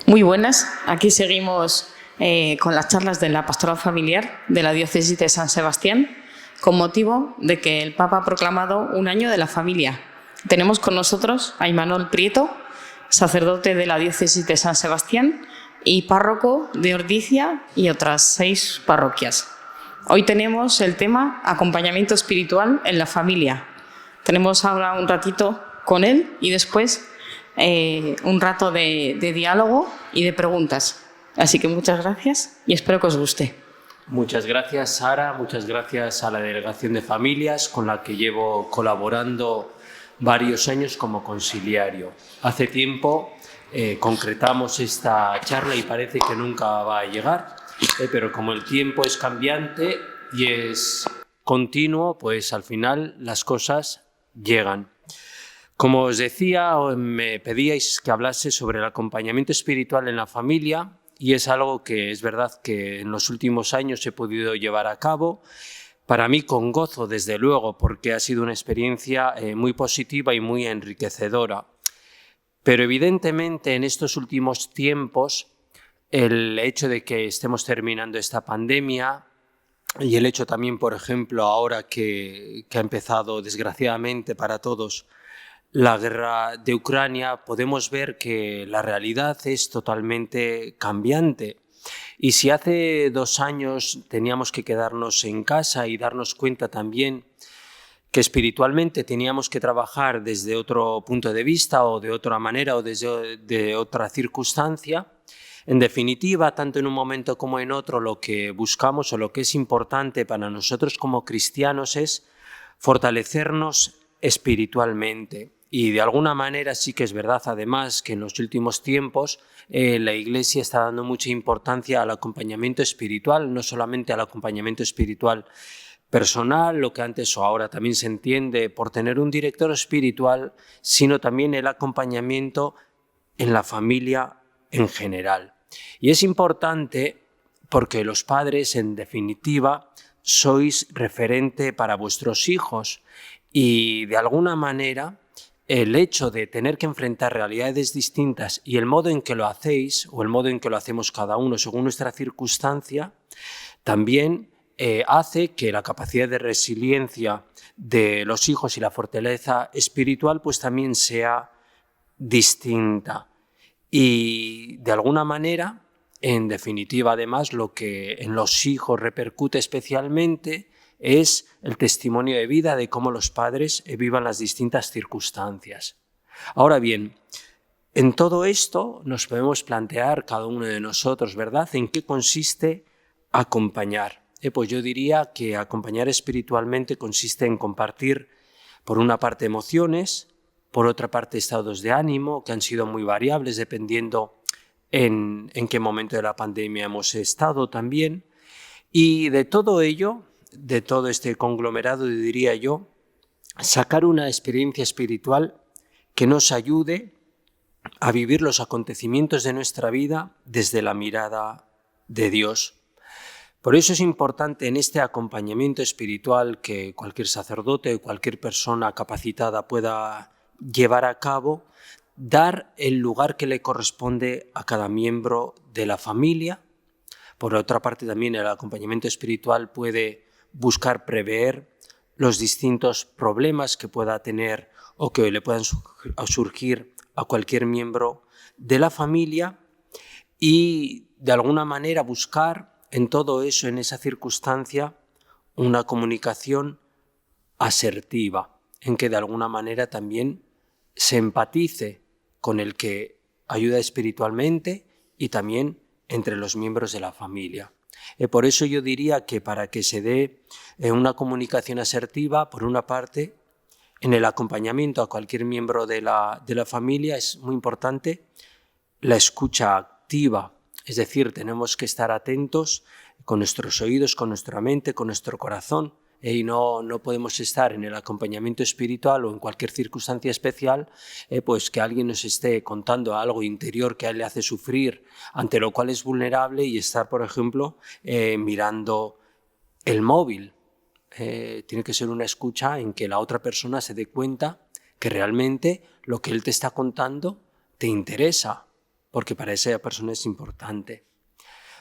Muy buenas, aquí seguimos con las charlas de la Pastoral Familiar de la Diócesis de San Sebastián, con motivo de que el Papa ha proclamado un año de la familia. Tenemos con nosotros a Imanol Prieto, sacerdote de la Diócesis de San Sebastián y párroco de Ordicia y otras 6 parroquias. Hoy tenemos el tema acompañamiento espiritual en la familia. Tenemos ahora un ratito con él y después un rato de diálogo y de preguntas. Así que muchas gracias y espero que os guste. Muchas gracias, Sara. Muchas gracias a la Delegación de Familias, con la que llevo colaborando varios años como conciliario. Hace tiempo concretamos esta charla y parece que nunca va a llegar, pero como el tiempo es cambiante y es continuo, pues al final las cosas llegan. Como os decía, me pedíais que hablase sobre el acompañamiento espiritual en la familia, y es algo que es verdad que en los últimos años he podido llevar a cabo, para mí con gozo, desde luego, porque ha sido una experiencia muy positiva y muy enriquecedora. Pero evidentemente en estos últimos tiempos, el hecho de que estemos terminando esta pandemia y el hecho también, por ejemplo, ahora que ha empezado desgraciadamente para todos la guerra de Ucrania, podemos ver que la realidad es totalmente cambiante. Y si hace 2 años teníamos que quedarnos en casa y darnos cuenta también que espiritualmente teníamos que trabajar desde otro punto de vista o de otra manera o de otra circunstancia, en definitiva, tanto en un momento como en otro, lo que buscamos o lo que es importante para nosotros como cristianos es fortalecernos espiritualmente. Y de alguna manera sí que es verdad, además, que en los últimos tiempos la Iglesia está dando mucha importancia al acompañamiento espiritual, no solamente al acompañamiento espiritual personal, lo que antes o ahora también se entiende por tener un director espiritual, sino también el acompañamiento en la familia en general. Y es importante porque los padres, en definitiva, sois referente para vuestros hijos y de alguna manera el hecho de tener que enfrentar realidades distintas y el modo en que lo hacéis o el modo en que lo hacemos cada uno según nuestra circunstancia también hace que la capacidad de resiliencia de los hijos y la fortaleza espiritual pues también sea distinta. Y de alguna manera, en definitiva, además, lo que en los hijos repercute especialmente es el testimonio de vida de cómo los padres vivan las distintas circunstancias. Ahora bien, en todo esto nos podemos plantear cada uno de nosotros, ¿verdad?, en qué consiste acompañar. Pues yo diría que acompañar espiritualmente consiste en compartir, por una parte, emociones, por otra parte, estados de ánimo, que han sido muy variables dependiendo en qué momento de la pandemia hemos estado también. Y de todo ello, de todo este conglomerado, diría yo, sacar una experiencia espiritual que nos ayude a vivir los acontecimientos de nuestra vida desde la mirada de Dios. Por eso es importante en este acompañamiento espiritual que cualquier sacerdote o cualquier persona capacitada pueda llevar a cabo, dar el lugar que le corresponde a cada miembro de la familia. Por otra parte, también el acompañamiento espiritual puede buscar prever los distintos problemas que pueda tener o que le puedan surgir a cualquier miembro de la familia y, de alguna manera, buscar en todo eso, en esa circunstancia, una comunicación asertiva, en que de alguna manera también se empatice con el que ayuda espiritualmente y también entre los miembros de la familia. Por eso yo diría que para que se dé una comunicación asertiva, por una parte, en el acompañamiento a cualquier miembro de la familia es muy importante la escucha activa, es decir, tenemos que estar atentos con nuestros oídos, con nuestra mente, con nuestro corazón, y no podemos estar en el acompañamiento espiritual o en cualquier circunstancia especial, pues que alguien nos esté contando algo interior que a él le hace sufrir, ante lo cual es vulnerable, y estar, por ejemplo, mirando el móvil. Tiene que ser una escucha en que la otra persona se dé cuenta que realmente lo que él te está contando te interesa, porque para esa persona es importante.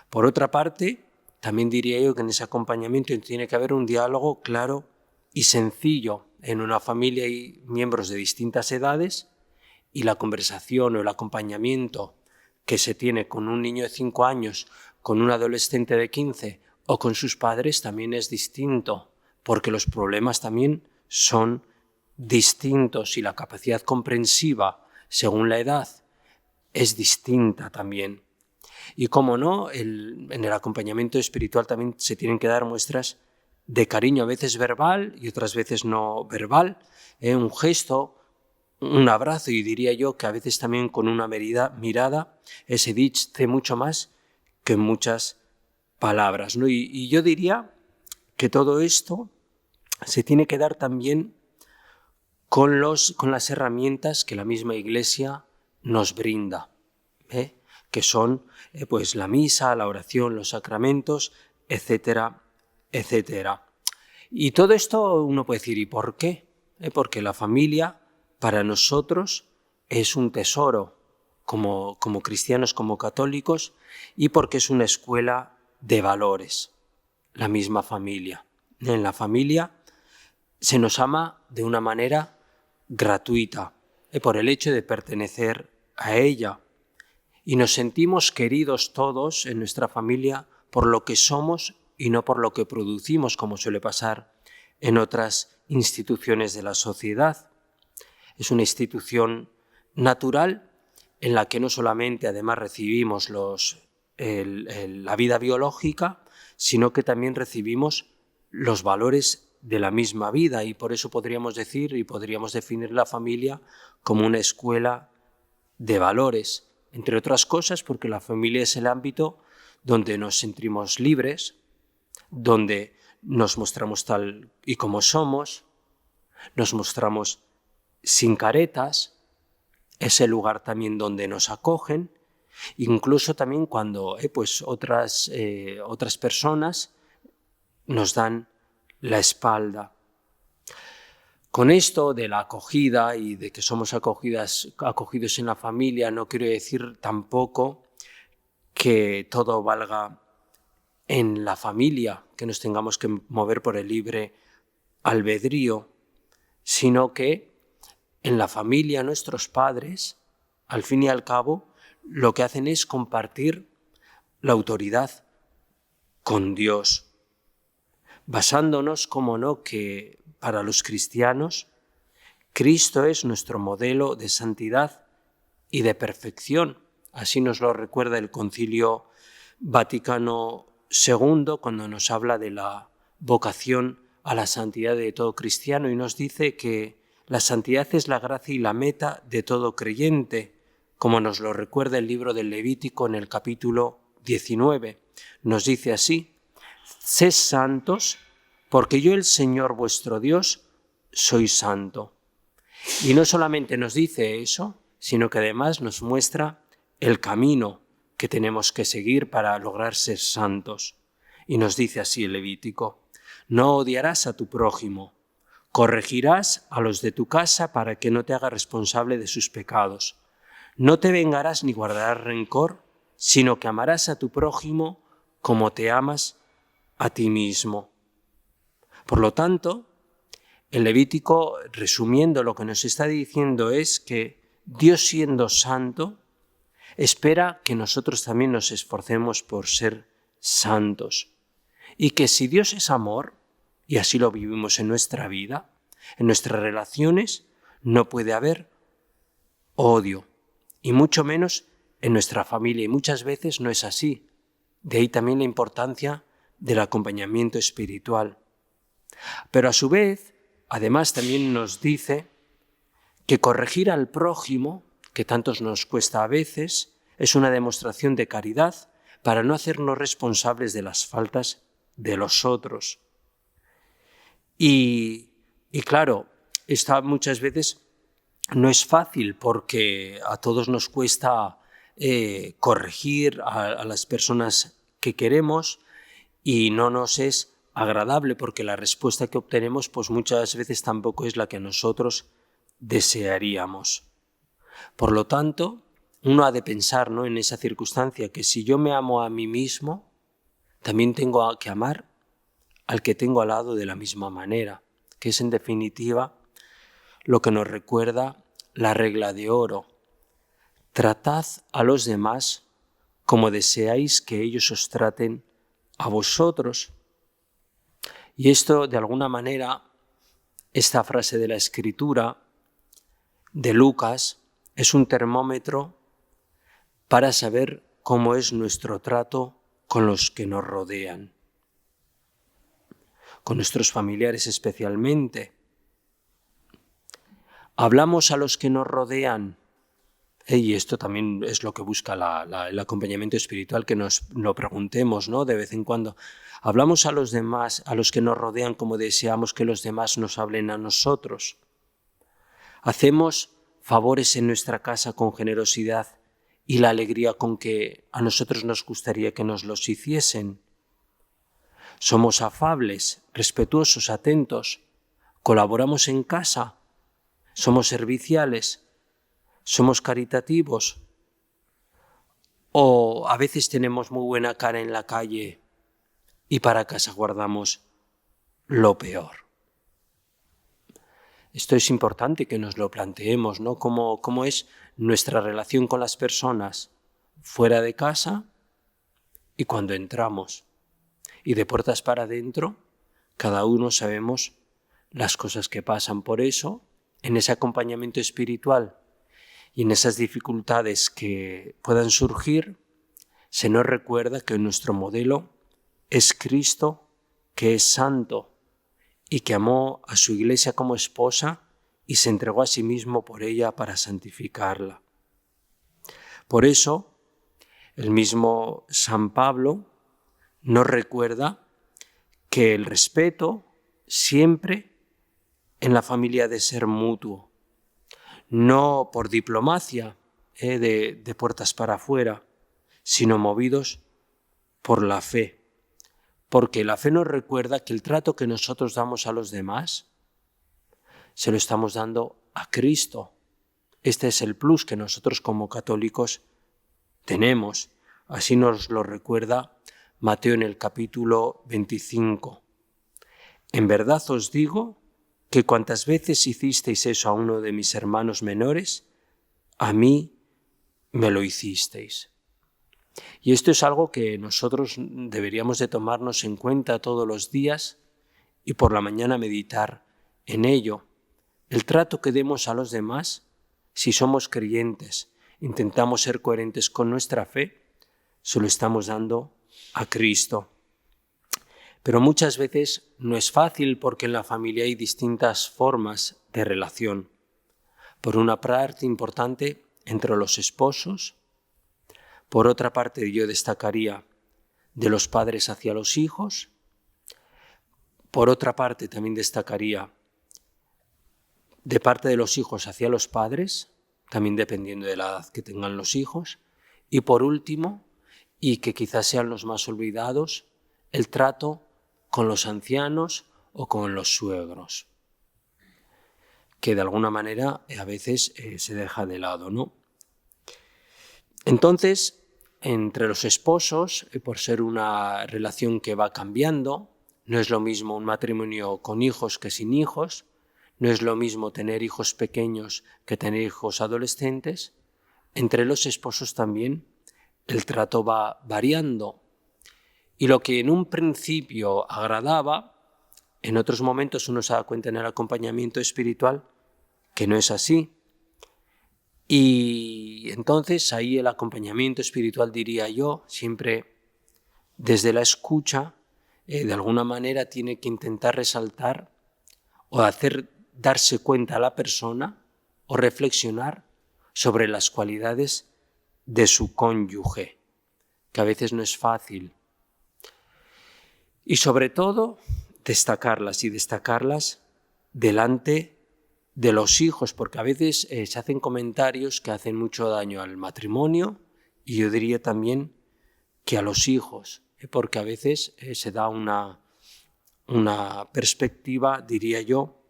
Por otra parte, también diría yo que en ese acompañamiento tiene que haber un diálogo claro y sencillo. En una familia hay miembros de distintas edades y la conversación o el acompañamiento que se tiene con un niño de 5 años, con un adolescente de 15 o con sus padres también es distinto, porque los problemas también son distintos y la capacidad comprensiva según la edad es distinta también. Y como no, en el acompañamiento espiritual también se tienen que dar muestras de cariño, a veces verbal y otras veces no verbal, un gesto, un abrazo, y diría yo que a veces también con una mirada se dice mucho más que muchas palabras, ¿no? Y yo diría que todo esto se tiene que dar también con las herramientas que la misma Iglesia nos brinda, que son pues la misa, la oración, los sacramentos, etcétera, etcétera. Y todo esto uno puede decir, ¿y por qué? Porque la familia para nosotros es un tesoro como cristianos, como católicos, y porque es una escuela de valores, la misma familia. En la familia se nos ama de una manera gratuita, por el hecho de pertenecer a ella. Y nos sentimos queridos todos en nuestra familia por lo que somos y no por lo que producimos, como suele pasar en otras instituciones de la sociedad. Es una institución natural en la que no solamente además recibimos la vida biológica, sino que también recibimos los valores de la misma vida, y por eso podríamos decir y podríamos definir la familia como una escuela de valores, entre otras cosas porque la familia es el ámbito donde nos sentimos libres, donde nos mostramos tal y como somos, nos mostramos sin caretas, es el lugar también donde nos acogen, incluso también cuando otras personas nos dan la espalda. Con esto de la acogida y de que somos acogidos en la familia, no quiero decir tampoco que todo valga en la familia, que nos tengamos que mover por el libre albedrío, sino que en la familia nuestros padres, al fin y al cabo, lo que hacen es compartir la autoridad con Dios, basándonos, como no, que para los cristianos Cristo es nuestro modelo de santidad y de perfección. Así nos lo recuerda el Concilio Vaticano II cuando nos habla de la vocación a la santidad de todo cristiano y nos dice que la santidad es la gracia y la meta de todo creyente, como nos lo recuerda el libro del Levítico en el capítulo 19. Nos dice así: sed santos, porque yo, el Señor vuestro Dios, soy santo. Y no solamente nos dice eso, sino que además nos muestra el camino que tenemos que seguir para lograr ser santos. Y nos dice así el Levítico: no odiarás a tu prójimo, corregirás a los de tu casa para que no te haga responsable de sus pecados. No te vengarás ni guardarás rencor, sino que amarás a tu prójimo como te amas a ti mismo. Por lo tanto, el Levítico, resumiendo lo que nos está diciendo, es que Dios, siendo santo, espera que nosotros también nos esforcemos por ser santos. Y que si Dios es amor, y así lo vivimos en nuestra vida, en nuestras relaciones, no puede haber odio, y mucho menos en nuestra familia, y muchas veces no es así. De ahí también la importancia del acompañamiento espiritual. Pero a su vez, además también nos dice que corregir al prójimo, que tantos nos cuesta a veces, es una demostración de caridad para no hacernos responsables de las faltas de los otros. Y claro, esta muchas veces no es fácil porque a todos nos cuesta corregir a las personas que queremos y no nos es agradable porque la respuesta que obtenemos pues muchas veces tampoco es la que nosotros desearíamos. Por lo tanto, uno ha de pensar, ¿no?, en esa circunstancia, que si yo me amo a mí mismo, también tengo que amar al que tengo al lado de la misma manera, que es en definitiva lo que nos recuerda la regla de oro. Tratad a los demás como deseáis que ellos os traten a vosotros. Y esto, de alguna manera, esta frase de la Escritura de Lucas es un termómetro para saber cómo es nuestro trato con los que nos rodean, con nuestros familiares especialmente. Hablamos a los que nos rodean, y esto también es lo que busca el acompañamiento espiritual, que nos lo preguntemos, ¿no?, de vez en cuando. Hablamos a los demás, a los que nos rodean, como deseamos que los demás nos hablen a nosotros. Hacemos favores en nuestra casa con generosidad y la alegría con que a nosotros nos gustaría que nos los hiciesen. Somos afables, respetuosos, atentos, colaboramos en casa, somos serviciales, somos caritativos, o a veces tenemos muy buena cara en la calle y para casa guardamos lo peor. Esto es importante que nos lo planteemos, ¿no? ¿Cómo es nuestra relación con las personas fuera de casa y cuando entramos? Y de puertas para adentro, cada uno sabemos las cosas que pasan. Por eso, en ese acompañamiento espiritual y en esas dificultades que puedan surgir, se nos recuerda que nuestro modelo es Cristo, que es santo y que amó a su iglesia como esposa y se entregó a sí mismo por ella para santificarla. Por eso, el mismo San Pablo nos recuerda que el respeto siempre en la familia ha de ser mutuo, no por diplomacia de puertas para afuera, sino movidos por la fe. Porque la fe nos recuerda que el trato que nosotros damos a los demás se lo estamos dando a Cristo. Este es el plus que nosotros como católicos tenemos. Así nos lo recuerda Mateo en el capítulo 25. En verdad os digo que cuantas veces hicisteis eso a uno de mis hermanos menores, a mí me lo hicisteis. Y esto es algo que nosotros deberíamos de tomarnos en cuenta todos los días y por la mañana meditar en ello. El trato que demos a los demás, si somos creyentes, intentamos ser coherentes con nuestra fe, se lo estamos dando a Cristo. Pero muchas veces no es fácil porque en la familia hay distintas formas de relación. Por una parte importante entre los esposos. Por otra parte, yo destacaría de los padres hacia los hijos. Por otra parte, también destacaría de parte de los hijos hacia los padres, también dependiendo de la edad que tengan los hijos. Y por último, y que quizás sean los más olvidados, el trato con los ancianos o con los suegros, que de alguna manera a veces se deja de lado, ¿no? Entonces, entre los esposos, por ser una relación que va cambiando, no es lo mismo un matrimonio con hijos que sin hijos, no es lo mismo tener hijos pequeños que tener hijos adolescentes. Entre los esposos también el trato va variando. Y lo que en un principio agradaba, en otros momentos uno se da cuenta en el acompañamiento espiritual que no es así. Y entonces ahí el acompañamiento espiritual, diría yo, siempre desde la escucha, de alguna manera tiene que intentar resaltar o hacer darse cuenta a la persona o reflexionar sobre las cualidades de su cónyuge, que a veces no es fácil. Y sobre todo, destacarlas delante de los hijos, porque a veces se hacen comentarios que hacen mucho daño al matrimonio y yo diría también que a los hijos, porque a veces se da una perspectiva, diría yo,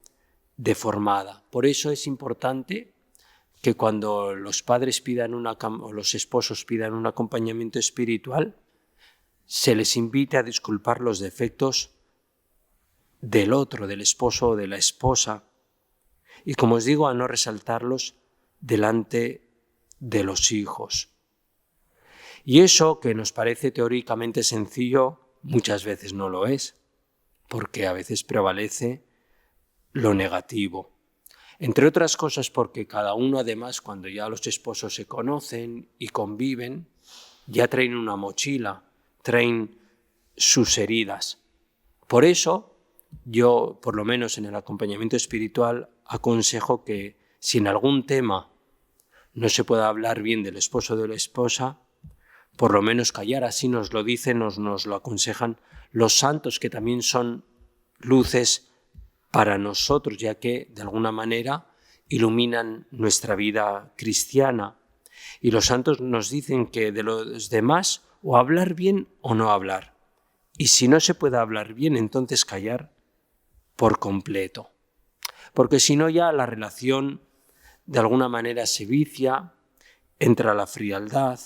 deformada. Por eso es importante que cuando los padres o los esposos pidan un acompañamiento espiritual, se les invite a disculpar los defectos del otro, del esposo o de la esposa, y como os digo, a no resaltarlos delante de los hijos. Y eso que nos parece teóricamente sencillo, muchas veces no lo es, porque a veces prevalece lo negativo. Entre otras cosas porque cada uno además, cuando ya los esposos se conocen y conviven, ya traen una mochila, traen sus heridas. Por eso yo, por lo menos en el acompañamiento espiritual, aconsejo que si en algún tema no se puede hablar bien del esposo o de la esposa, por lo menos callar. Así nos lo dicen, nos lo aconsejan los santos, que también son luces para nosotros, ya que de alguna manera iluminan nuestra vida cristiana. Y los santos nos dicen que de los demás o hablar bien o no hablar. Y si no se puede hablar bien, entonces callar por completo. Porque si no, ya la relación de alguna manera se vicia, entra la frialdad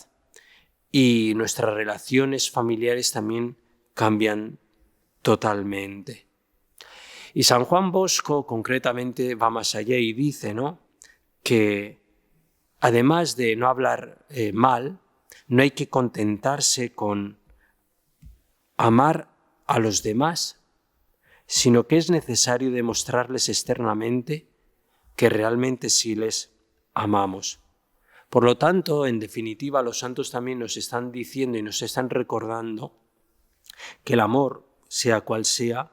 y nuestras relaciones familiares también cambian totalmente. Y San Juan Bosco concretamente va más allá y dice, ¿no?, que además de no hablar mal, no hay que contentarse con amar a los demás, sino que es necesario demostrarles externamente que realmente sí les amamos. Por lo tanto, en definitiva, los santos también nos están diciendo y nos están recordando que el amor, sea cual sea,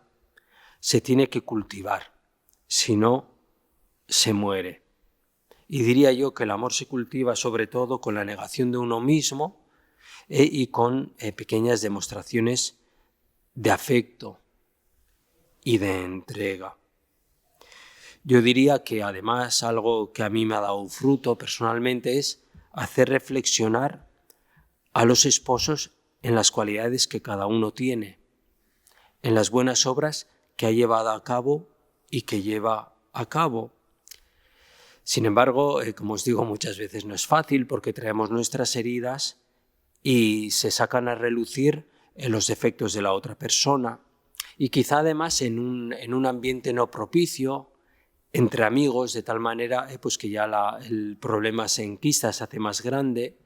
se tiene que cultivar, si no, se muere. Y diría yo que el amor se cultiva sobre todo con la negación de uno mismo y con pequeñas demostraciones de afecto y de entrega. Yo diría que además algo que a mí me ha dado fruto personalmente es hacer reflexionar a los esposos en las cualidades que cada uno tiene, en las buenas obras que ha llevado a cabo y que lleva a cabo. Sin embargo, como os digo, muchas veces no es fácil porque traemos nuestras heridas y se sacan a relucir los defectos de la otra persona. Y quizá además en un ambiente no propicio, entre amigos, de tal manera pues que ya el problema se enquista, se hace más grande,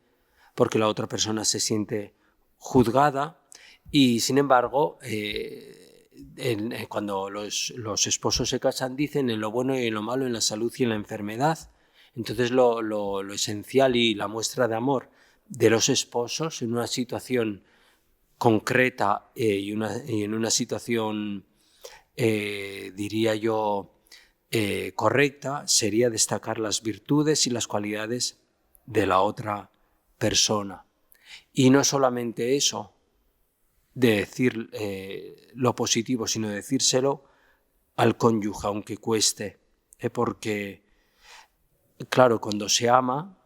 porque la otra persona se siente juzgada y, sin embargo, cuando los esposos se casan, dicen en lo bueno y en lo malo, en la salud y en la enfermedad. Entonces lo esencial y la muestra de amor de los esposos en una situación concreta y en una situación, diría yo, correcta, sería destacar las virtudes y las cualidades de la otra persona. Y no solamente eso, de decir lo positivo, sino de decírselo al cónyuge, aunque cueste, porque, claro, cuando se ama,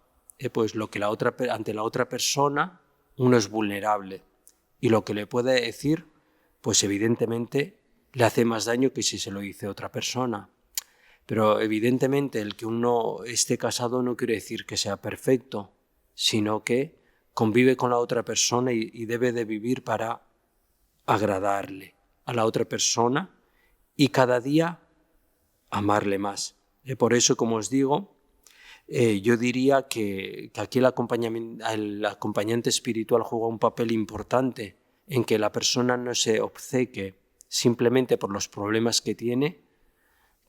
pues lo que ante la otra persona uno es vulnerable y lo que le puede decir, pues evidentemente le hace más daño que si se lo dice otra persona. Pero evidentemente el que uno esté casado no quiere decir que sea perfecto, sino que convive con la otra persona y debe de vivir para agradarle a la otra persona y cada día amarle más. Por eso, como os digo, yo diría que aquí el acompañante espiritual juega un papel importante en que la persona no se obceque simplemente por los problemas que tiene,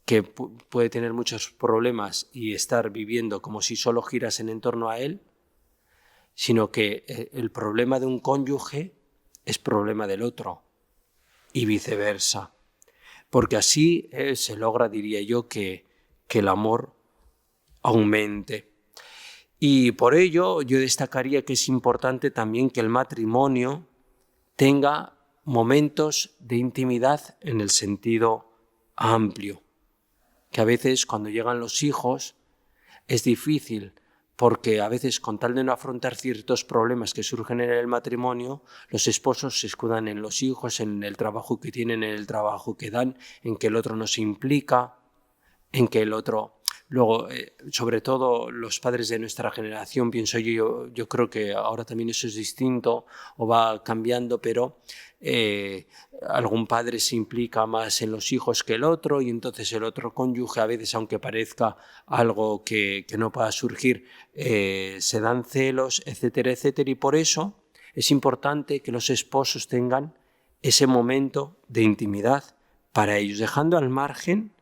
que puede tener muchos problemas y estar viviendo como si solo girasen en torno a él, sino que el problema de un cónyuge es problema del otro y viceversa. Porque así se logra, diría yo, que el amor aumente. Y por ello yo destacaría que es importante también que el matrimonio tenga momentos de intimidad en el sentido amplio. Que a veces cuando llegan los hijos es difícil porque a veces con tal de no afrontar ciertos problemas que surgen en el matrimonio, los esposos se escudan en los hijos, en el trabajo que tienen, en el trabajo que dan, en que el otro no se implica, en que el otro Luego, sobre todo los padres de nuestra generación, pienso yo creo que ahora también eso es distinto o va cambiando, pero algún padre se implica más en los hijos que el otro y entonces el otro cónyuge, a veces, aunque parezca algo que no pueda surgir, se dan celos, etcétera, etcétera. Y por eso es importante que los esposos tengan ese momento de intimidad para ellos, dejando al margen,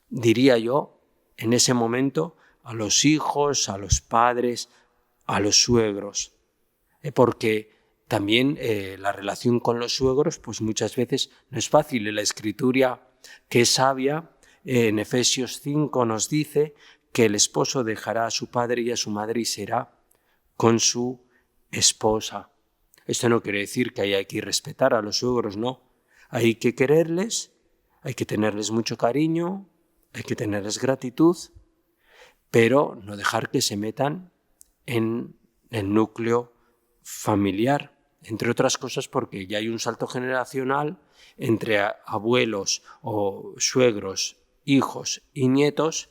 diría yo, en ese momento, a los hijos, a los padres, a los suegros. Porque también la relación con los suegros, pues muchas veces no es fácil. En la Escritura, que es sabia, en Efesios 5 nos dice que el esposo dejará a su padre y a su madre y será con su esposa. Esto no quiere decir que haya que respetar a los suegros, no. Hay que quererles, hay que tenerles mucho cariño, hay que tenerles gratitud, pero no dejar que se metan en el núcleo familiar, entre otras cosas porque ya hay un salto generacional entre abuelos o suegros, hijos y nietos,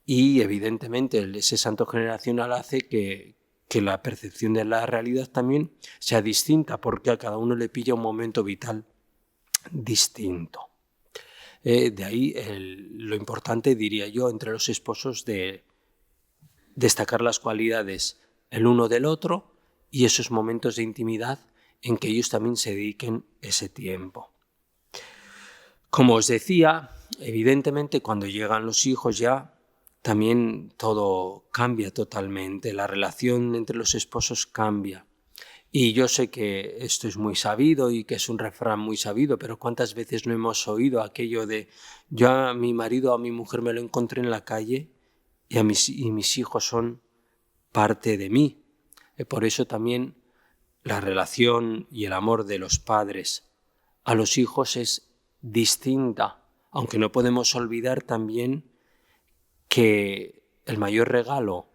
y evidentemente ese salto generacional hace que la percepción de la realidad también sea distinta, porque a cada uno le pilla un momento vital distinto. De ahí lo importante, diría yo, entre los esposos de destacar las cualidades el uno del otro y esos momentos de intimidad en que ellos también se dediquen ese tiempo. Como os decía, evidentemente cuando llegan los hijos ya también todo cambia totalmente, la relación entre los esposos cambia. Y yo sé que esto es muy sabido y que es un refrán muy sabido, pero ¿cuántas veces no hemos oído aquello de yo a mi marido o a mi mujer me lo encontré en la calle y mis hijos son parte de mí? Por eso también la relación y el amor de los padres a los hijos es distinta, aunque no podemos olvidar también que el mayor regalo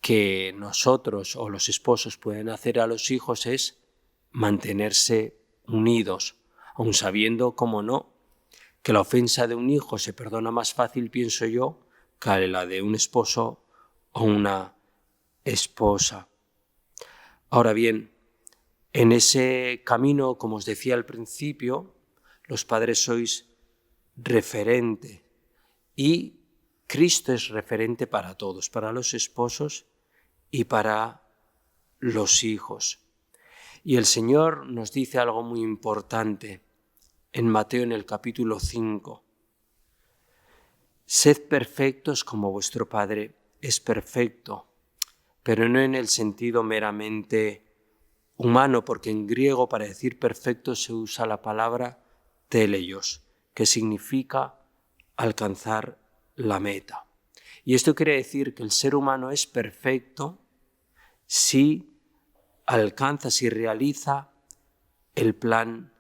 que nosotros o los esposos pueden hacer a los hijos es mantenerse unidos, aun sabiendo, como no, que la ofensa de un hijo se perdona más fácil, pienso yo, que la de un esposo o una esposa. Ahora bien, en ese camino, como os decía al principio, los padres sois referente y Cristo es referente para todos, para los esposos y para los hijos. Y el Señor nos dice algo muy importante en Mateo en el capítulo 5. Sed perfectos como vuestro Padre es perfecto, pero no en el sentido meramente humano, porque en griego para decir perfecto se usa la palabra teleios, que significa alcanzar la meta. Y esto quiere decir que el ser humano es perfecto si alcanza, si realiza el plan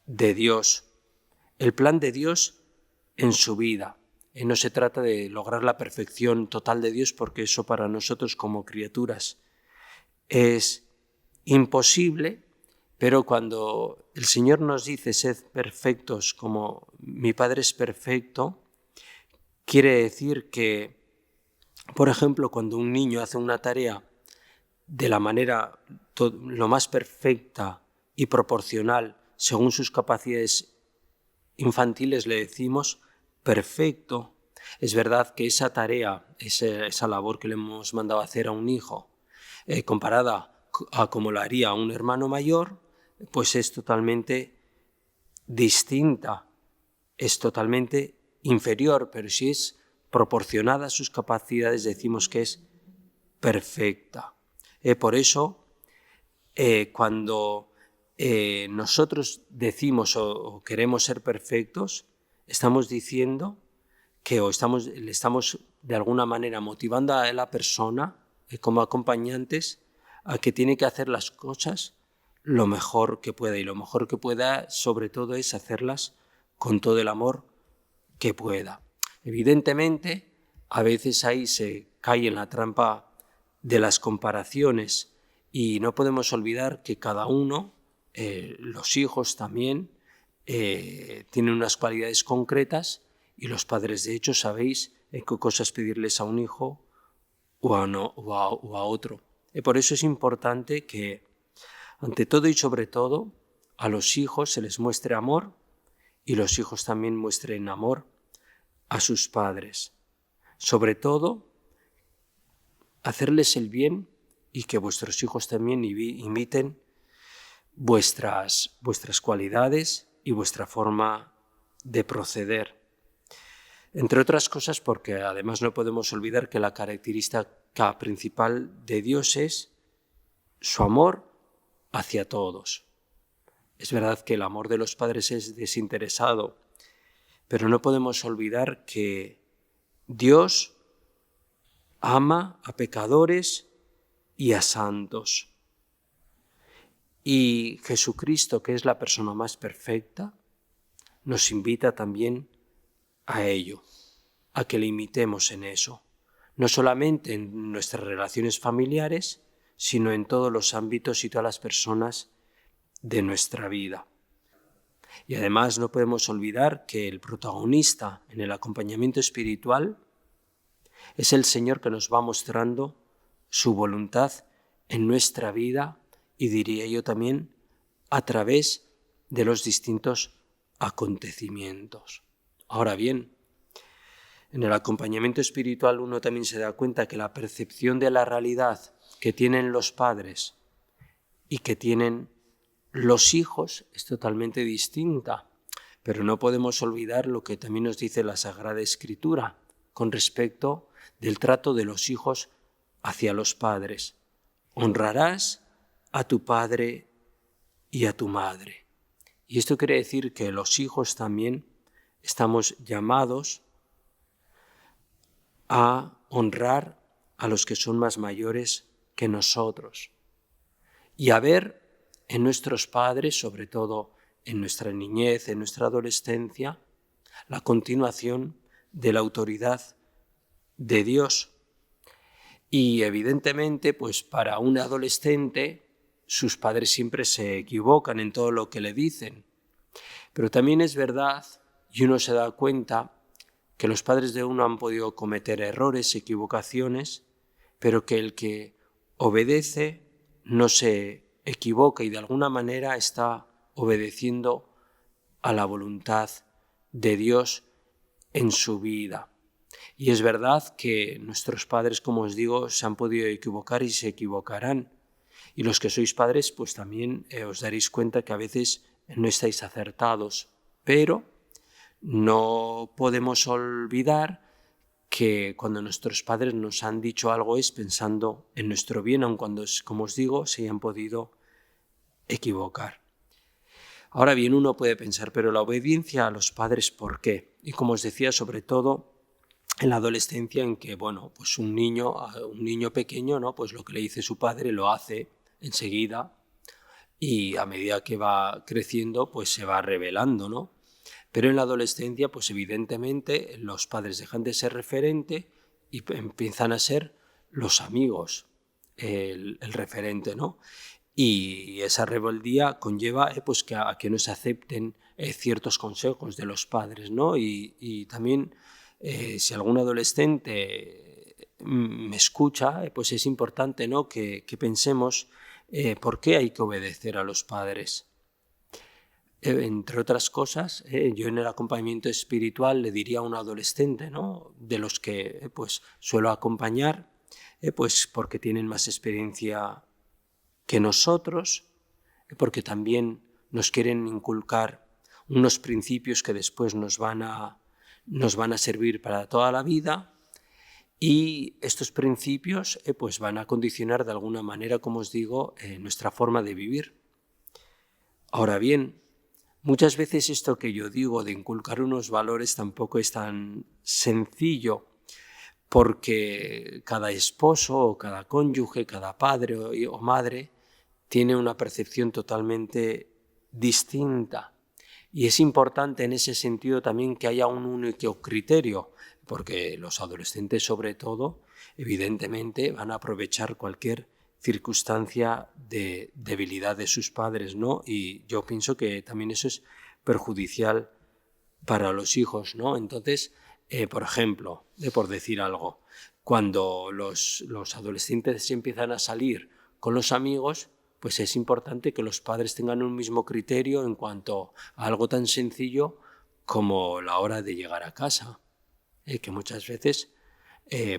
de Dios. El plan de Dios en su vida. No se trata de lograr la perfección total de Dios, porque eso para nosotros como criaturas es imposible, pero cuando el Señor nos dice sed perfectos como mi Padre es perfecto, quiere decir que, por ejemplo, cuando un niño hace una tarea de la manera lo más perfecta y proporcional según sus capacidades infantiles, le decimos perfecto. Es verdad que esa tarea, esa labor que le hemos mandado a hacer a un hijo, comparada a como la haría un hermano mayor, pues es totalmente distinta, es totalmente inferior, pero si es proporcionada a sus capacidades, decimos que es perfecta. Por eso, cuando nosotros decimos o queremos ser perfectos, estamos diciendo que le estamos de alguna manera motivando a la persona como acompañantes a que tiene que hacer las cosas lo mejor que pueda, y lo mejor que pueda sobre todo es hacerlas con todo el amor que pueda. Evidentemente, a veces ahí se cae en la trampa de las comparaciones y no podemos olvidar que cada uno, los hijos también, tienen unas cualidades concretas y los padres, de hecho, sabéis qué cosas pedirles a un hijo o a otro. Y por eso es importante que, ante todo y sobre todo, a los hijos se les muestre amor y los hijos también muestren amor a sus padres. Sobre todo, hacerles el bien y que vuestros hijos también imiten vuestras cualidades y vuestra forma de proceder. Entre otras cosas porque además no podemos olvidar que la característica principal de Dios es su amor hacia todos. Es verdad que el amor de los padres es desinteresado, pero no podemos olvidar que Dios ama a pecadores y a santos. Y Jesucristo, que es la persona más perfecta, nos invita también a ello, a que le imitemos en eso, no solamente en nuestras relaciones familiares, sino en todos los ámbitos y todas las personas de nuestra vida. Y además no podemos olvidar que el protagonista en el acompañamiento espiritual es el Señor, que nos va mostrando su voluntad en nuestra vida y, diría yo también, a través de los distintos acontecimientos. Ahora bien, en el acompañamiento espiritual uno también se da cuenta que la percepción de la realidad que tienen los padres y que tienen los hijos es totalmente distinta, pero no podemos olvidar lo que también nos dice la Sagrada Escritura con respecto del trato de los hijos hacia los padres. Honrarás a tu padre y a tu madre. Y esto quiere decir que los hijos también estamos llamados a honrar a los que son más mayores que nosotros y a ver en nuestros padres, sobre todo en nuestra niñez, en nuestra adolescencia, la continuación de la autoridad de Dios. Y evidentemente, pues para un adolescente, sus padres siempre se equivocan en todo lo que le dicen. Pero también es verdad, y uno se da cuenta, que los padres de uno han podido cometer errores, equivocaciones, pero que el que obedece no se equivoca y de alguna manera está obedeciendo a la voluntad de Dios en su vida. Y es verdad que nuestros padres, como os digo, se han podido equivocar y se equivocarán. Y los que sois padres, pues también os daréis cuenta que a veces no estáis acertados, pero no podemos olvidar que cuando nuestros padres nos han dicho algo es pensando en nuestro bien, aun cuando, como os digo, se hayan podido equivocar. Ahora bien, uno puede pensar, pero la obediencia a los padres, ¿por qué? Y como os decía, sobre todo en la adolescencia, en que, bueno, pues un niño pequeño, ¿no? Pues lo que le dice su padre lo hace enseguida y a medida que va creciendo, pues se va revelando, ¿no? Pero en la adolescencia, pues evidentemente los padres dejan de ser referente y empiezan a ser los amigos, el referente, ¿no? Y esa rebeldía conlleva pues a que no se acepten ciertos consejos de los padres, ¿no? Y también si algún adolescente me escucha, pues es importante, ¿no? que pensemos por qué hay que obedecer a los padres. Entre otras cosas, yo en el acompañamiento espiritual le diría a un adolescente, ¿no? De los que pues suelo acompañar, pues porque tienen más experiencia que nosotros, porque también nos quieren inculcar unos principios que después nos van a servir para toda la vida, y estos principios pues van a condicionar de alguna manera, como os digo, nuestra forma de vivir. Ahora bien, muchas veces esto que yo digo de inculcar unos valores tampoco es tan sencillo, porque cada esposo o cada cónyuge, cada padre o madre tiene una percepción totalmente distinta. Y es importante en ese sentido también que haya un único criterio, porque los adolescentes sobre todo, evidentemente, van a aprovechar cualquier circunstancia de debilidad de sus padres, ¿no? Y yo pienso que también eso es perjudicial para los hijos, ¿no? Entonces, Por ejemplo, por decir algo, cuando los adolescentes empiezan a salir con los amigos, pues es importante que los padres tengan un mismo criterio en cuanto a algo tan sencillo como la hora de llegar a casa, que muchas veces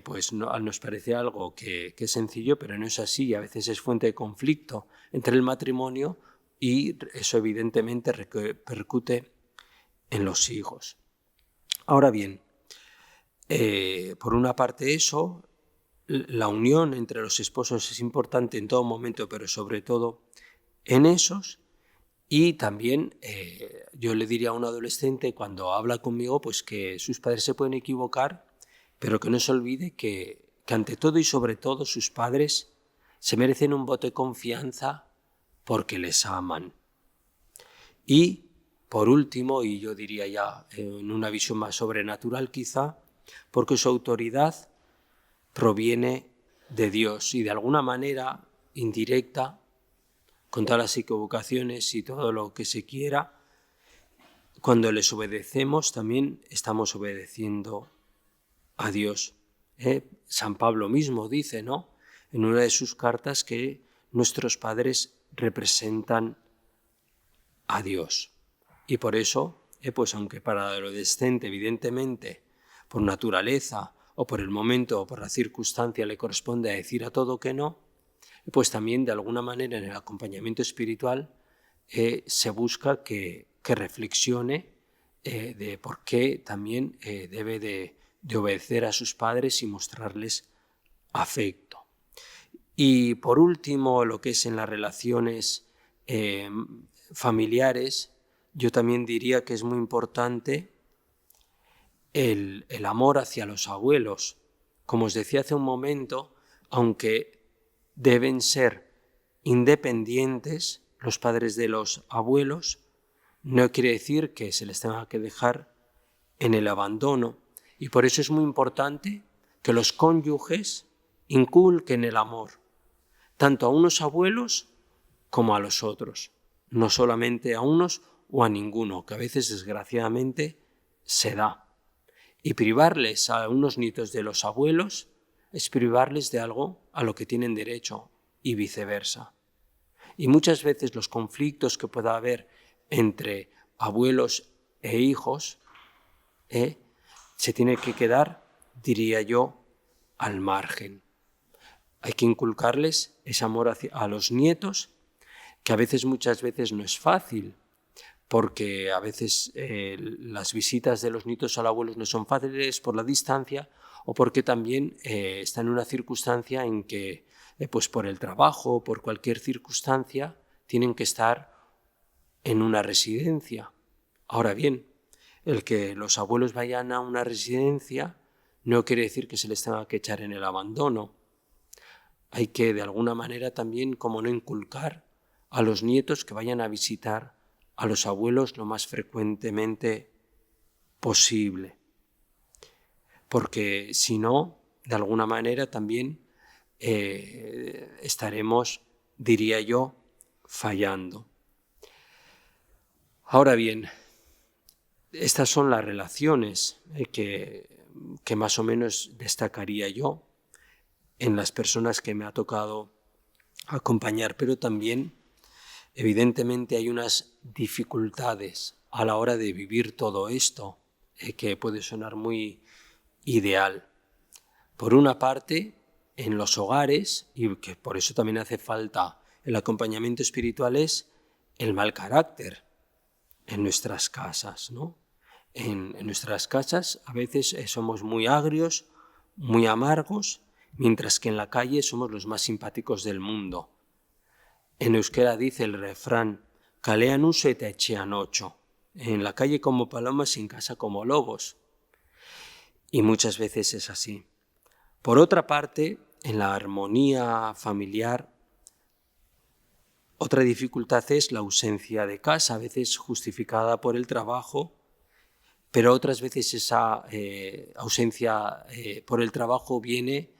pues nos parece algo que es sencillo, pero no es así, a veces es fuente de conflicto entre el matrimonio y eso evidentemente repercute en los hijos. Ahora bien, por una parte eso, la unión entre los esposos es importante en todo momento, pero sobre todo en esos. Y también yo le diría a un adolescente cuando habla conmigo pues que sus padres se pueden equivocar, pero que no se olvide que ante todo y sobre todo sus padres se merecen un voto de confianza porque les aman. Y por último, y yo diría ya en una visión más sobrenatural quizá, porque su autoridad proviene de Dios y de alguna manera indirecta, con todas las equivocaciones y todo lo que se quiera, cuando les obedecemos también estamos obedeciendo a Dios. San Pablo mismo dice, ¿no?, en una de sus cartas que nuestros padres representan a Dios. Y por eso, pues aunque para el adolescente evidentemente por naturaleza o por el momento o por la circunstancia le corresponde a decir a todo que no, pues también de alguna manera en el acompañamiento espiritual se busca que reflexione de por qué también debe de obedecer a sus padres y mostrarles afecto. Y por último, lo que es en las relaciones familiares, yo también diría que es muy importante el amor hacia los abuelos. Como os decía hace un momento, aunque deben ser independientes los padres de los abuelos, no quiere decir que se les tenga que dejar en el abandono. Y por eso es muy importante que los cónyuges inculquen el amor, tanto a unos abuelos como a los otros, no solamente a unos o a ninguno, que a veces desgraciadamente se da. Y privarles a unos nietos de los abuelos es privarles de algo a lo que tienen derecho y viceversa. Y muchas veces los conflictos que pueda haber entre abuelos e hijos se tiene que quedar, diría yo, al margen. Hay que inculcarles ese amor a los nietos, que a veces, muchas veces no es fácil, porque a veces las visitas de los nietos al abuelo no son fáciles por la distancia o porque también están en una circunstancia en que, pues por el trabajo o por cualquier circunstancia, tienen que estar en una residencia. Ahora bien, el que los abuelos vayan a una residencia no quiere decir que se les tenga que echar en el abandono. Hay que, de alguna manera, también, como no, inculcar a los nietos que vayan a visitar a los abuelos lo más frecuentemente posible. Porque si no, de alguna manera también estaremos, diría yo, fallando. Ahora bien, estas son las relaciones que más o menos destacaría yo en las personas que me ha tocado acompañar, pero también evidentemente hay unas dificultades a la hora de vivir todo esto, que puede sonar muy ideal. Por una parte, en los hogares, y que por eso también hace falta el acompañamiento espiritual, es el mal carácter en nuestras casas, ¿no? En nuestras casas a veces somos muy agrios, muy amargos, mientras que en la calle somos los más simpáticos del mundo. En euskera dice el refrán, kalean uso eta etxean ocho. En la calle como palomas y en casa como lobos. Y muchas veces es así. Por otra parte, en la armonía familiar, otra dificultad es la ausencia de casa, a veces justificada por el trabajo, pero otras veces esa ausencia por el trabajo viene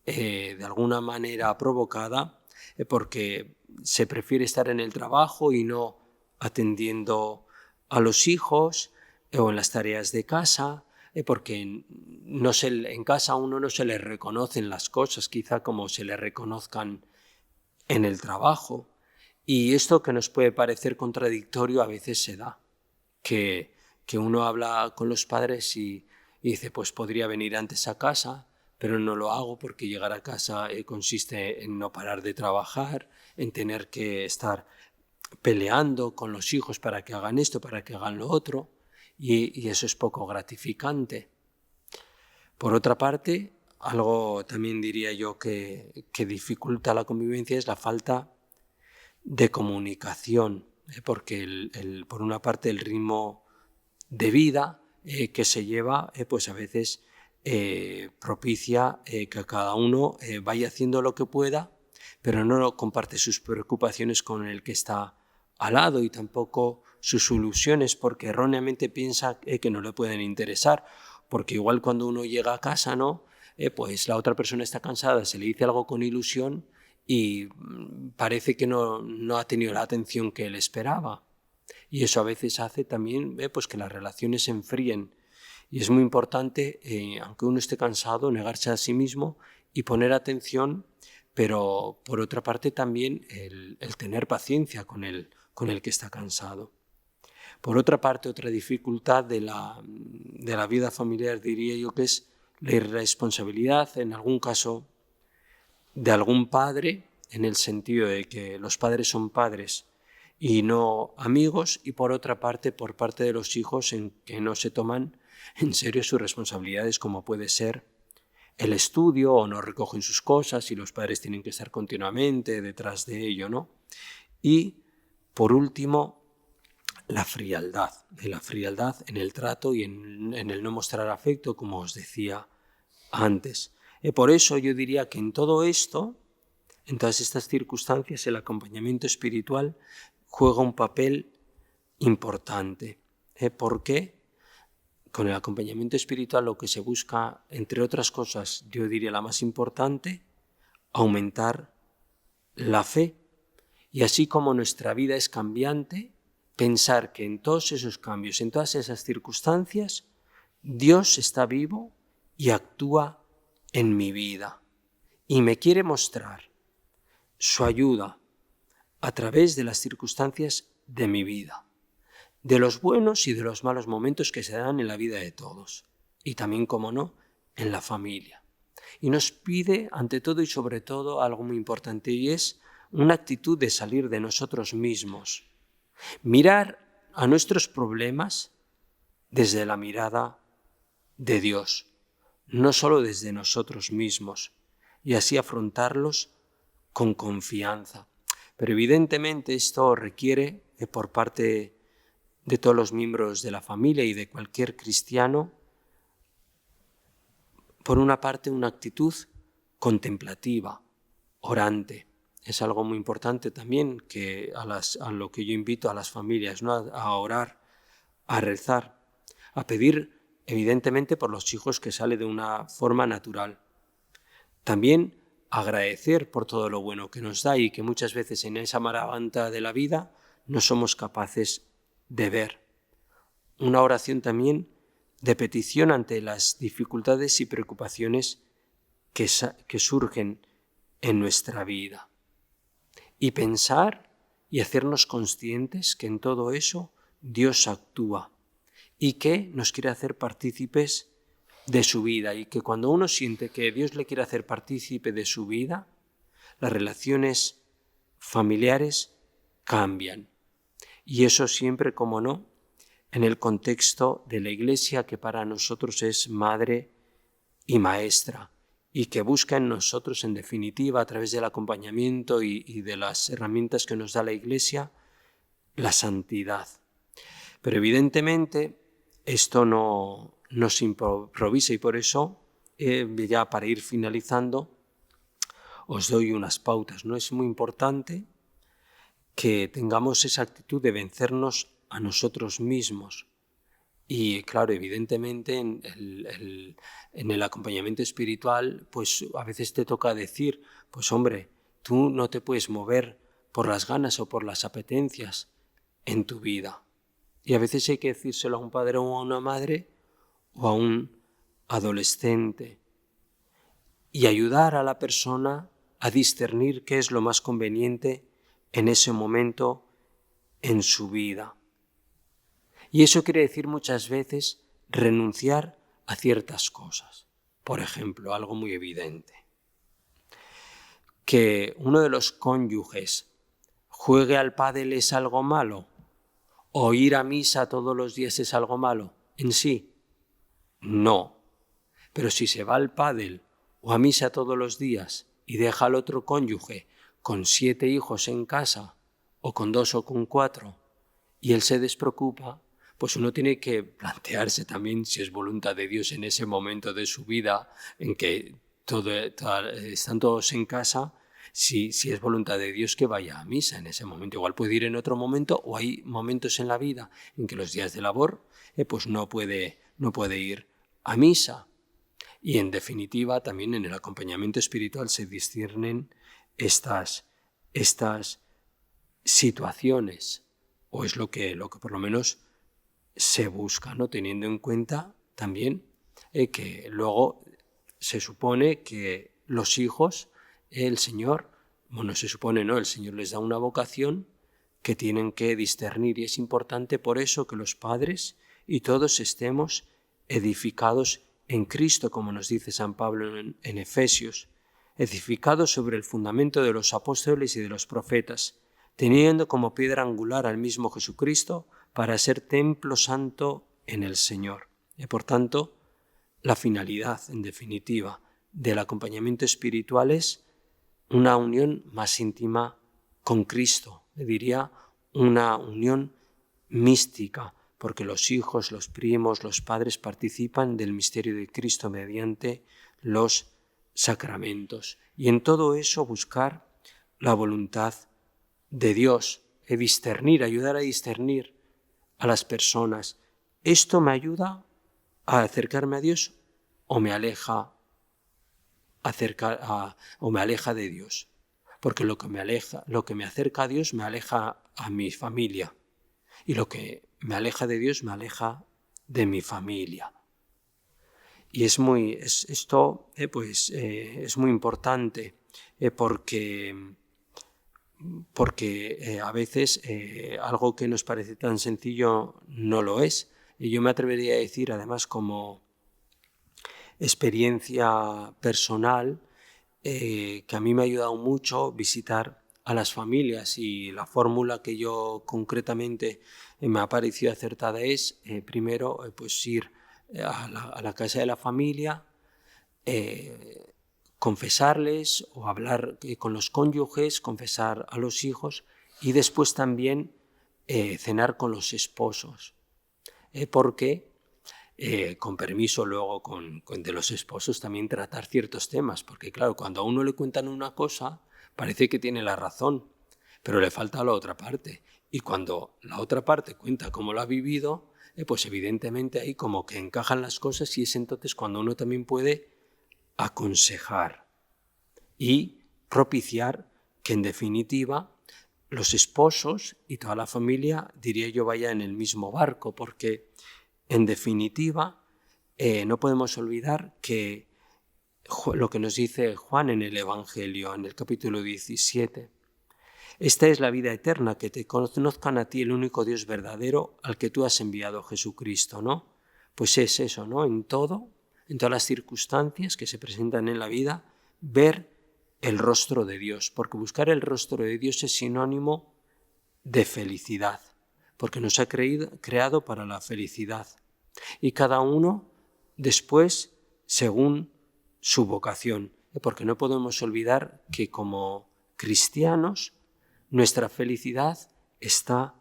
de alguna manera provocada porque se prefiere estar en el trabajo y no atendiendo a los hijos o en las tareas de casa, porque en casa a uno no se le reconocen las cosas, quizá como se le reconozcan en el trabajo. Y esto que nos puede parecer contradictorio a veces se da, que uno habla con los padres y dice, pues podría venir antes a casa, pero no lo hago porque llegar a casa consiste en no parar de trabajar, en tener que estar peleando con los hijos para que hagan esto, para que hagan lo otro, y eso es poco gratificante. Por otra parte, algo también diría yo que dificulta la convivencia es la falta de comunicación, porque por una parte el ritmo de vida que se lleva, pues a veces propicia que cada uno vaya haciendo lo que pueda, pero no comparte sus preocupaciones con el que está al lado y tampoco sus ilusiones, porque erróneamente piensa que no le pueden interesar, porque igual cuando uno llega a casa, ¿no? Pues la otra persona está cansada, se le dice algo con ilusión y parece que no ha tenido la atención que él esperaba. Y eso a veces hace también pues que las relaciones se enfríen. Y es muy importante, aunque uno esté cansado, negarse a sí mismo y poner atención, pero por otra parte también el tener paciencia con el que está cansado. Por otra parte, otra dificultad de la vida familiar diría yo que es la irresponsabilidad, en algún caso, de algún padre, en el sentido de que los padres son padres y no amigos, y por otra parte, por parte de los hijos, en que no se toman en serio sus responsabilidades, como puede ser el estudio, o no recogen sus cosas y los padres tienen que estar continuamente detrás de ello, ¿no? Y, por último, la frialdad en el trato y en el no mostrar afecto, como os decía antes. Por eso yo diría que en todo esto, en todas estas circunstancias, el acompañamiento espiritual juega un papel importante. ¿Por qué? Con el acompañamiento espiritual lo que se busca, entre otras cosas, yo diría la más importante, aumentar la fe. Y así como nuestra vida es cambiante, pensar que en todos esos cambios, en todas esas circunstancias, Dios está vivo y actúa en mi vida. Y me quiere mostrar su ayuda a través de las circunstancias de mi vida, de los buenos y de los malos momentos que se dan en la vida de todos, y también, como no, en la familia. Y nos pide, ante todo y sobre todo, algo muy importante, y es una actitud de salir de nosotros mismos, mirar a nuestros problemas desde la mirada de Dios, no solo desde nosotros mismos, y así afrontarlos con confianza. Pero evidentemente esto requiere, por parte de todos los miembros de la familia y de cualquier cristiano, por una parte una actitud contemplativa, orante. Es algo muy importante también que a lo que yo invito a las familias, ¿no? A orar, a rezar, a pedir evidentemente por los hijos, que sale de una forma natural. También agradecer por todo lo bueno que nos da y que muchas veces en esa maravanta de la vida no somos capaces de ver. Una oración también de petición ante las dificultades y preocupaciones que surgen en nuestra vida. Y pensar y hacernos conscientes que en todo eso Dios actúa y que nos quiere hacer partícipes de su vida, y que cuando uno siente que Dios le quiere hacer partícipe de su vida, las relaciones familiares cambian. Y eso siempre, como no, en el contexto de la Iglesia, que para nosotros es madre y maestra, y que busca en nosotros, en definitiva, a través del acompañamiento y de las herramientas que nos da la Iglesia, la santidad. Pero evidentemente esto no se improvisa, y por eso, ya para ir finalizando, os doy unas pautas, ¿no? Es muy importante que tengamos esa actitud de vencernos a nosotros mismos. Y claro, evidentemente en el acompañamiento espiritual, pues a veces te toca decir, pues hombre, tú no te puedes mover por las ganas o por las apetencias en tu vida. Y a veces hay que decírselo a un padre o a una madre, o a un adolescente y ayudar a la persona a discernir qué es lo más conveniente en ese momento en su vida. Y eso quiere decir muchas veces renunciar a ciertas cosas. Por ejemplo, algo muy evidente, que uno de los cónyuges juegue al pádel es algo malo, o ir a misa todos los días es algo malo en sí. No, pero si se va al pádel o a misa todos los días y deja al otro cónyuge con 7 hijos en casa, o con 2 o con 4, y él se despreocupa, pues uno tiene que plantearse también si es voluntad de Dios en ese momento de su vida en que están todos en casa, si es voluntad de Dios que vaya a misa en ese momento. Igual puede ir en otro momento, o hay momentos en la vida en que los días de labor pues no puede ir a misa. Y en definitiva también en el acompañamiento espiritual se disciernen estas situaciones, o es lo que por lo menos se busca, ¿no? Teniendo en cuenta también que luego se supone que los hijos, el Señor, se supone, ¿no? El Señor les da una vocación que tienen que discernir, y es importante por eso que los padres y todos estemos edificados en Cristo, como nos dice San Pablo en Efesios, edificados sobre el fundamento de los apóstoles y de los profetas, teniendo como piedra angular al mismo Jesucristo, para ser templo santo en el Señor. Y por tanto, la finalidad, en definitiva, del acompañamiento espiritual es una unión más íntima con Cristo, diría una unión mística, porque los hijos, los primos, los padres participan del misterio de Cristo mediante los sacramentos. Y en todo eso buscar la voluntad de Dios, ayudar a discernir a las personas. ¿Esto me ayuda a acercarme a Dios o me aleja de Dios? Porque lo que me acerca a Dios me aleja a mi familia, y lo que me aleja de Dios me aleja de mi familia. Y esto es muy importante porque a veces algo que nos parece tan sencillo no lo es. Y yo me atrevería a decir, además, como experiencia personal, que a mí me ha ayudado mucho visitar a las familias, y la fórmula que yo concretamente me ha parecido acertada es, primero, pues ir a la casa de la familia, confesarles o hablar con los cónyuges, confesar a los hijos, y después también cenar con los esposos, porque con permiso luego de los esposos también tratar ciertos temas, porque claro, cuando a uno le cuentan una cosa parece que tiene la razón, pero le falta la otra parte, y cuando la otra parte cuenta cómo lo ha vivido, pues evidentemente ahí como que encajan las cosas, y es entonces cuando uno también puede aconsejar y propiciar que en definitiva los esposos y toda la familia, diría yo, vayan en el mismo barco, porque en definitiva no podemos olvidar que lo que nos dice Juan en el Evangelio, en el capítulo 17, esta es la vida eterna, que te conozcan a ti, el único Dios verdadero, al que tú has enviado, Jesucristo, ¿no? Pues es eso, ¿no? En todas las circunstancias que se presentan en la vida, ver el rostro de Dios, porque buscar el rostro de Dios es sinónimo de felicidad, porque nos ha creado para la felicidad, y cada uno después según su vocación, porque no podemos olvidar que como cristianos nuestra felicidad está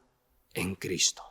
en Cristo.